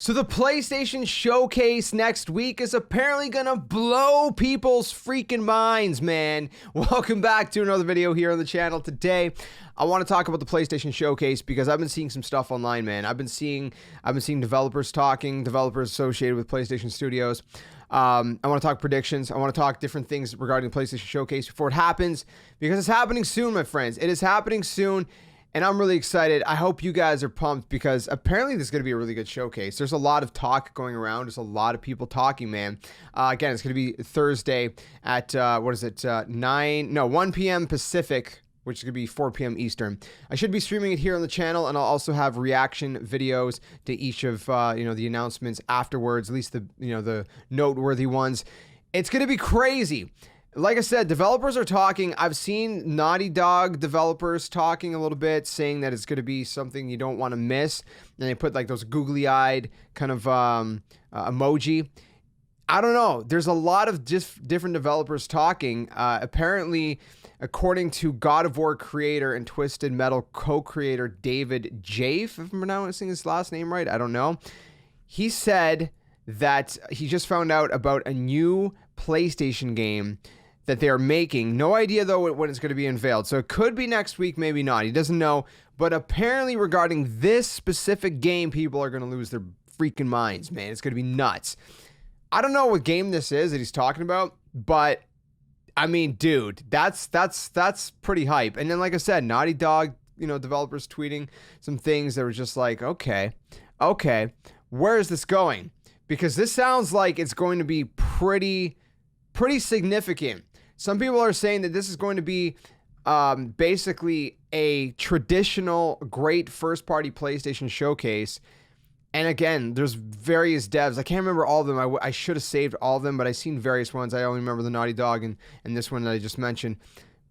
So the PlayStation Showcase next week is apparently gonna blow people's freaking minds, man. Welcome back to another video here on the channel. Today, I want to talk about the PlayStation Showcase because I've been seeing some stuff online, man. I've been seeing developers talking, developers associated with PlayStation Studios. I want to talk predictions. I want to talk different things regarding the PlayStation Showcase before it happens, because it's happening soon, my friends. It is happening soon. And I'm really excited. I hope you guys are pumped because apparently this is going to be a really good showcase. There's a lot of talk going around. There's a lot of people talking, man. Again, it's going to be Thursday at, 1 p.m. Pacific, which is going to be 4 p.m. Eastern. I should be streaming it here on the channel, and I'll also have reaction videos to each of, the announcements afterwards, at least the noteworthy ones. It's going to be crazy. Like I said, developers are talking. I've seen Naughty Dog developers talking a little bit, saying that it's going to be something you don't want to miss. And they put like those googly-eyed kind of emoji. I don't know. There's a lot of different developers talking. Apparently, according to God of War creator and Twisted Metal co-creator David Jaffe, if I'm pronouncing his last name right, I don't know. He said that he just found out about a new PlayStation game that they are making. No idea, though, when it's going to be unveiled. So it could be next week, maybe not. He doesn't know. But apparently regarding this specific game, people are going to lose their freaking minds, man. It's going to be nuts. I don't know what game this is that he's talking about, but I mean, dude, that's pretty hype. And then, like I said, Naughty Dog, developers tweeting some things that were just like, okay, where is this going? Because this sounds like it's going to be pretty significant. Some people are saying that this is going to be basically a traditional great first-party PlayStation showcase. And again, there's various devs. I can't remember all of them. I should have saved all of them, but I've seen various ones. I only remember the Naughty Dog and this one that I just mentioned.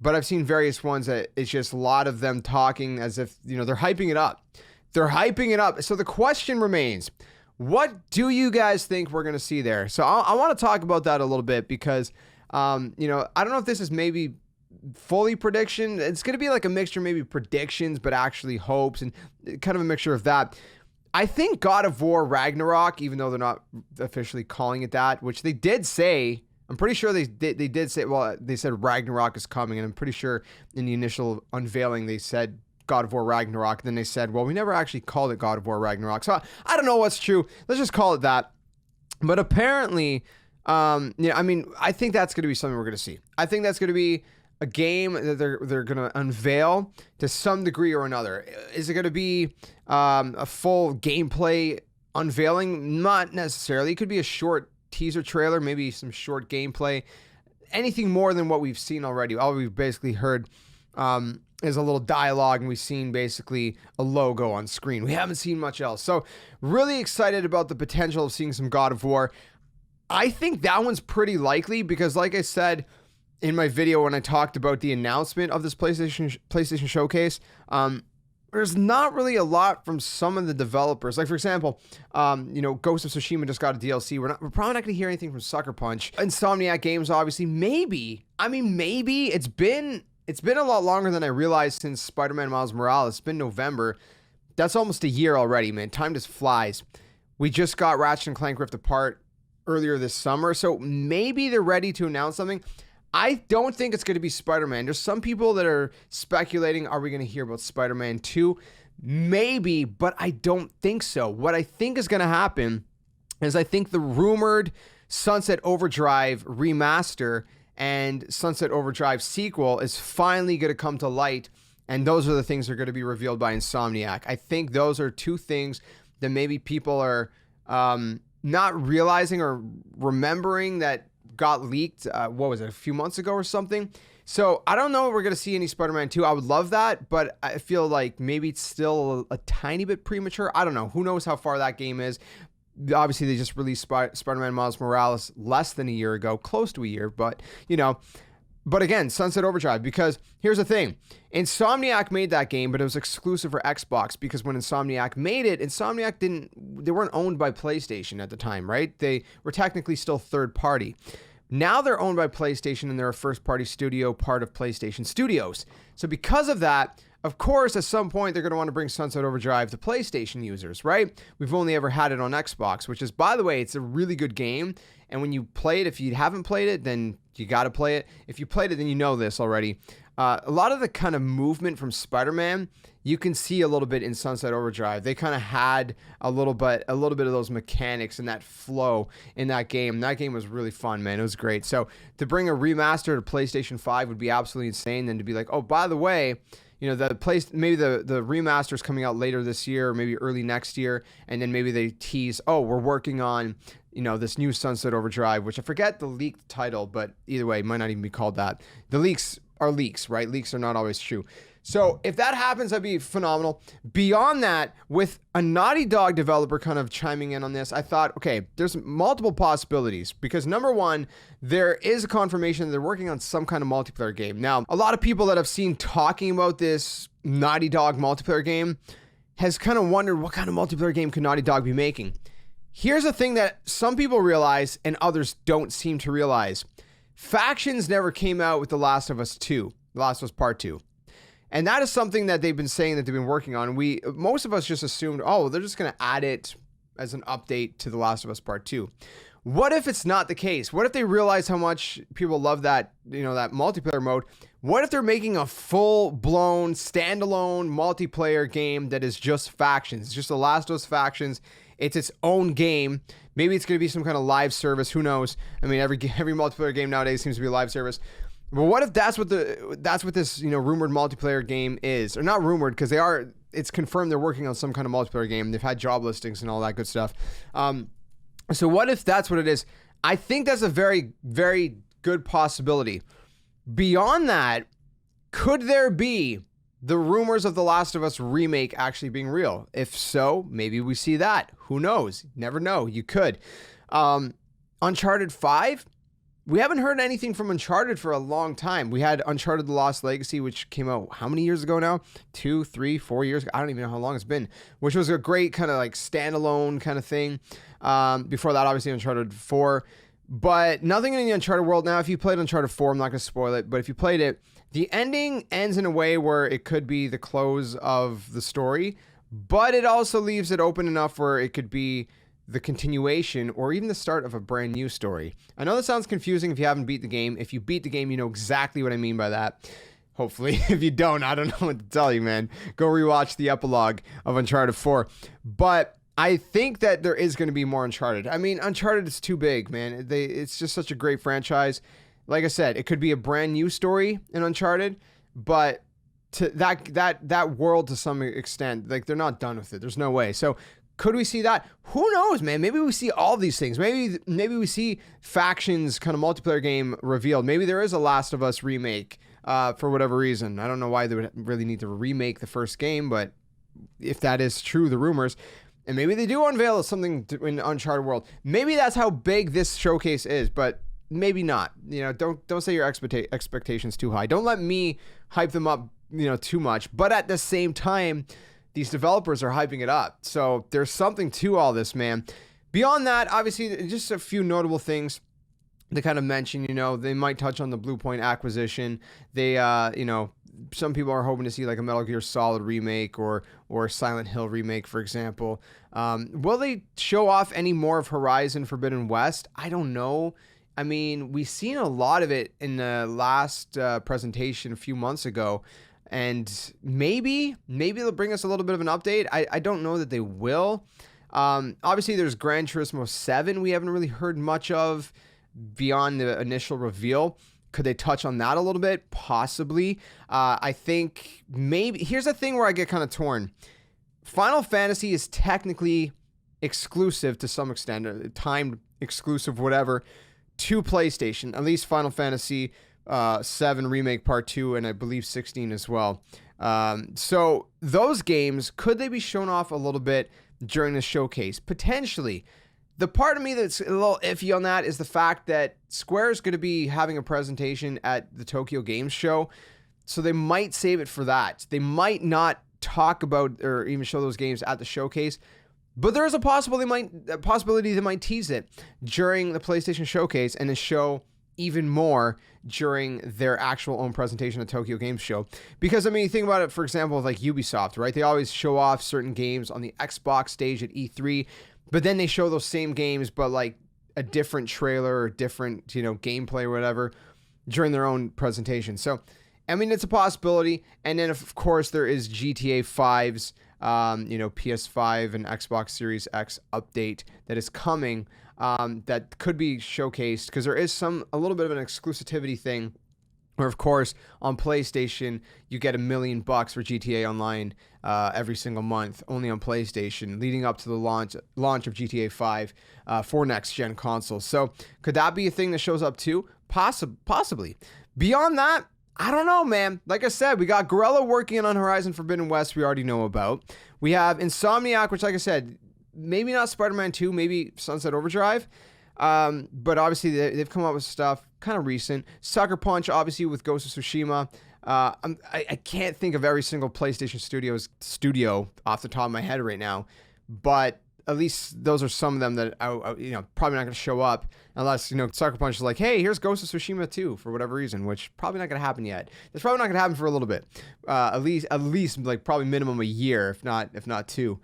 But I've seen various ones that it's just a lot of them talking as if, they're hyping it up. They're hyping it up. So the question remains, what do you guys think we're going to see there? So I want to talk about that a little bit because, I don't know if this is maybe fully prediction. It's going to be like a mixture, maybe predictions, but actually hopes and kind of a mixture of that. I think God of War Ragnarok, even though they're not officially calling it that, which they did say, I'm pretty sure they did say, well, they said Ragnarok is coming, and I'm pretty sure in the initial unveiling they said God of War Ragnarok. Then they said, well, we never actually called it God of War Ragnarok. So I don't know what's true. Let's just call it that. But apparently, I think that's going to be something we're going to see. I think that's going to be a game that they're going to unveil to some degree or another. Is it going to be a full gameplay unveiling? Not necessarily. It could be a short teaser trailer, maybe some short gameplay. Anything more than what we've seen already. All we've basically heard is a little dialogue, and we've seen basically a logo on screen. We haven't seen much else. So really excited about the potential of seeing some God of War. I think that one's pretty likely because, like I said in my video when I talked about the announcement of this PlayStation Showcase, there's not really a lot from some of the developers. Like, for example, Ghost of Tsushima just got a DLC. We're probably not going to hear anything from Sucker Punch. Insomniac Games, obviously, maybe. It's been a lot longer than I realized since Spider-Man Miles Morales. It's been November. That's almost a year already, man. Time just flies. We just got Ratchet & Clank Rift Apart earlier this summer, so maybe they're ready to announce something. I don't think it's going to be Spider-Man. There's some people that are speculating, are we going to hear about Spider-Man 2? Maybe, but I don't think so. What I think is going to happen is I think the rumored Sunset Overdrive remaster and Sunset Overdrive sequel is finally going to come to light, and those are the things that are going to be revealed by Insomniac. I think those are two things that maybe people are not realizing or remembering that got leaked, a few months ago or something. So I don't know if we're going to see any Spider-Man 2. I would love that, but I feel like maybe it's still a tiny bit premature. I don't know. Who knows how far that game is? Obviously, they just released Spider-Man Miles Morales less than a year ago, close to a year, but, But again, Sunset Overdrive, because here's the thing. Insomniac made that game, but it was exclusive for Xbox, because when Insomniac made it, they weren't owned by PlayStation at the time, right? They were technically still third party. Now they're owned by PlayStation, and they're a first-party studio, part of PlayStation Studios. So because of that, of course, at some point, they're going to want to bring Sunset Overdrive to PlayStation users, right? We've only ever had it on Xbox, which is, by the way, it's a really good game. And when you play it, if you haven't played it, then you got to play it. If you played it, then you know this already. A lot of the kind of movement from Spider-Man, you can see a little bit in Sunset Overdrive. They kind of had a little bit of those mechanics and that flow in that game. That game was really fun, man. It was great. So to bring a remaster to PlayStation 5 would be absolutely insane. Then to be like, oh, by the way, you know, maybe the remaster is coming out later this year, or maybe early next year, and then maybe they tease, oh, we're working on, you know, this new Sunset Overdrive, which I forget the leaked title, but either way, it might not even be called that. The leaks are leaks, right? Leaks are not always true. So if that happens, that'd be phenomenal. Beyond that, with a Naughty Dog developer kind of chiming in on this, I thought, okay, there's multiple possibilities, because number one, there is a confirmation that they're working on some kind of multiplayer game. Now, a lot of people that I've seen talking about this Naughty Dog multiplayer game has kind of wondered, what kind of multiplayer game could Naughty Dog be making? Here's a thing that some people realize and others don't seem to realize. Factions never came out with The Last of Us 2, The Last of Us Part 2. And that is something that they've been saying that they've been working on. Most of us just assumed, oh, they're just going to add it as an update to The Last of Us Part 2. What if it's not the case? What if they realize how much people love that, you know, that multiplayer mode? What if they're making a full-blown, standalone multiplayer game that is just factions? It's just The Last of Us factions. It's its own game. Maybe it's going to be some kind of live service. Who knows? I mean, every multiplayer game nowadays seems to be a live service. But what if that's what this, you know, rumored multiplayer game is? Or not rumored, because it's confirmed they're working on some kind of multiplayer game. They've had job listings and all that good stuff. So what if that's what it is? I think that's a very, very good possibility. Beyond that, could there be the rumors of The Last of Us remake actually being real? If so, maybe we see that. Who knows? Never know. You could. Uncharted 5? We haven't heard anything from Uncharted for a long time. We had Uncharted The Lost Legacy, which came out how many years ago now? 2, 3, 4 years? I don't even know how long it's been, which was a great kind of like standalone kind of thing. Before that, obviously, Uncharted 4. But nothing in the Uncharted world. Now, if you played Uncharted 4, I'm not going to spoil it, but if you played it, the ending ends in a way where it could be the close of the story, but it also leaves it open enough where it could be the continuation or even the start of a brand new story. I know that sounds confusing if you haven't beat the game. If you beat the game, you know exactly what I mean by that. Hopefully. If you don't, I don't know what to tell you, man. Go rewatch the epilogue of Uncharted 4. But I think that there is going to be more Uncharted. I mean, Uncharted is too big, man. It's just such a great franchise. Like I said, it could be a brand new story in Uncharted, but to that world to some extent, like they're not done with it. There's no way. So could we see that? Who knows, man? Maybe we see all these things. Maybe we see factions kind of multiplayer game revealed. Maybe there is a Last of Us remake for whatever reason. I don't know why they would really need to remake the first game, but if that is true, the rumors, and maybe they do unveil something in the Uncharted world. Maybe that's how big this showcase is, but maybe not. You know, don't say your expectations too high. Don't let me hype them up, you know, too much. But at the same time, these developers are hyping it up. So there's something to all this, man. Beyond that, obviously, just a few notable things to kind of mention. You know, they might touch on the Blue Point acquisition. They, you know, some people are hoping to see like a Metal Gear Solid remake or Silent Hill remake, for example. Will they show off any more of Horizon Forbidden West? I don't know. I mean, we've seen a lot of it in the last presentation a few months ago. And maybe they'll bring us a little bit of an update. I don't know that they will. Obviously, there's Gran Turismo 7 we haven't really heard much of beyond the initial reveal. Could they touch on that a little bit? Possibly. I think maybe... Here's the thing where I get kind of torn. Final Fantasy is technically exclusive to some extent, or timed exclusive, whatever, to PlayStation. At least Final Fantasy 7 Remake Part 2, and I believe 16 as well. So those games, could they be shown off a little bit during the showcase? Potentially. The part of me that's a little iffy on that is the fact that Square is going to be having a presentation at the Tokyo Games Show, so they might save it for that. They might not talk about or even show those games at the showcase, but there is a possibility they might tease it during the PlayStation Showcase and then show even more during their actual own presentation at Tokyo Game Show. Because, I mean, you think about it, for example, with like Ubisoft, right? They always show off certain games on the Xbox stage at E3, but then they show those same games, but like a different trailer or different, you know, gameplay or whatever during their own presentation. So, I mean, it's a possibility. And then, of course, there is GTA 5's, you know, PS5 and Xbox Series X update that is coming. That could be showcased because there is a little bit of an exclusivity thing where, of course, on PlayStation, you get $1 million for GTA Online every single month, only on PlayStation, leading up to the launch of GTA 5 for next-gen consoles. So could that be a thing that shows up too? Possibly. Beyond that, I don't know, man. Like I said, we got Guerrilla working on Horizon Forbidden West we already know about. We have Insomniac, which, like I said, maybe not Spider-Man 2, maybe Sunset Overdrive. But obviously they've come up with stuff kind of recent. Sucker Punch, obviously, with Ghost of Tsushima. I can't think of every single PlayStation studio off the top of my head right now, but at least those are some of them that you know, probably not going to show up unless, you know, Sucker Punch is like, hey, here's Ghost of Tsushima 2 for whatever reason, which probably not going to happen yet. It's probably not going to happen for a little bit, at least like probably minimum a year, if not 2.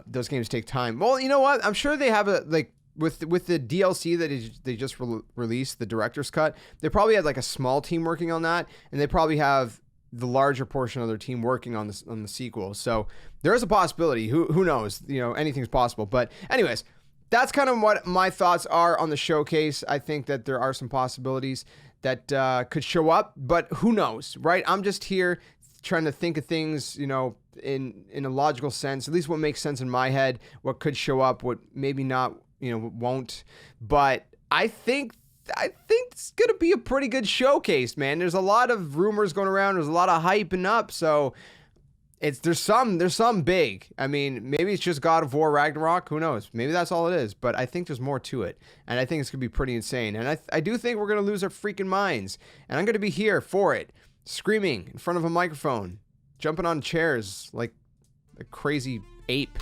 Those games take time. Well, you know what? I'm sure they have a, like, with the DLC that they just released, the director's cut, they probably had like a small team working on that, and they probably have the larger portion of their team working on the sequel. So there is a possibility. Who knows? You know, anything's possible. But anyways, that's kind of what my thoughts are on the showcase. I think that there are some possibilities that could show up, but who knows, right? I'm just here trying to think of things, you know, in a logical sense, at least what makes sense in my head, what could show up, what maybe not, you know, won't. But I think it's going to be a pretty good showcase, man. There's a lot of rumors going around. There's a lot of hyping up. So there's some big. I mean, maybe it's just God of War Ragnarok. Who knows? Maybe that's all it is. But I think there's more to it. And I think it's going to be pretty insane. And I do think we're going to lose our freaking minds. And I'm going to be here for it, screaming in front of a microphone, jumping on chairs like a crazy ape.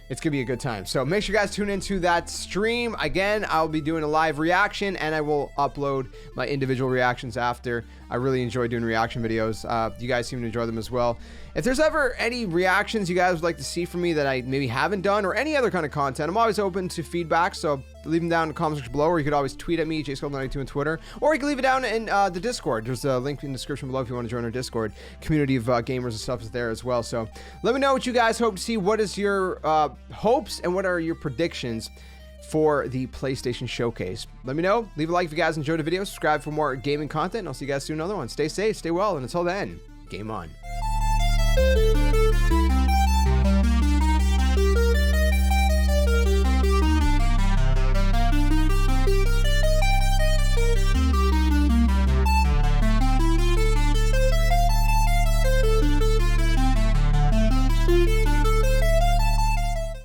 It's going to be a good time. So make sure you guys tune into that stream. Again, I'll be doing a live reaction, and I will upload my individual reactions after. I really enjoy doing reaction videos. You guys seem to enjoy them as well. If there's ever any reactions you guys would like to see from me that I maybe haven't done, or any other kind of content, I'm always open to feedback, so leave them down in the comment section below, or you could always tweet at me, JSkeleton92 on Twitter, or you can leave it down in the Discord. There's a link in the description below if you want to join our Discord. Community of gamers and stuff is there as well. So let me know what you guys hope to see. What is your hopes, and what are your predictions for the PlayStation Showcase? Let me know. Leave a like if you guys enjoyed the video. Subscribe for more gaming content, and I'll see you guys soon in another one. Stay safe, stay well, and until then, game on.